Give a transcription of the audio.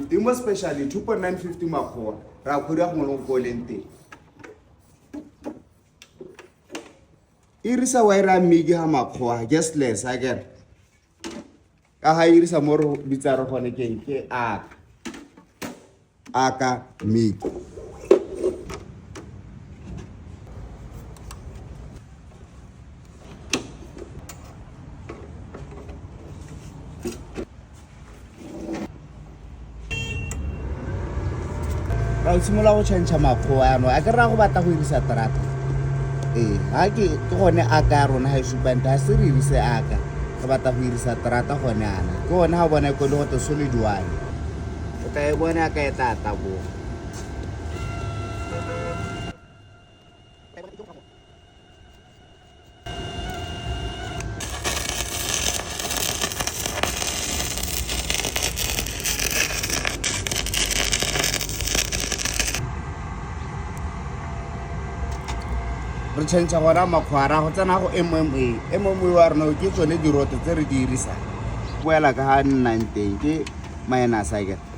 2.950 mo specially 2.950 makgowa ra khodiya go mo go lente irisa wire migi ha makgowa just less again ka ha irisa mo ro bitsaro gone ke aka migi ra simula go change makgowa ano a ke ra go batla go irisa terata ha ke gone aka rona ha supanta ha se re irise aka ke batla go irisa terata gone ana ke gone ha bona ko le go to solid one o ka e bona ka e tata bo re tshentsa gona makgwara go tsena go MMA wa rona ke tsone diroto tse re di irisang boela ka ha nnang teng ke minus again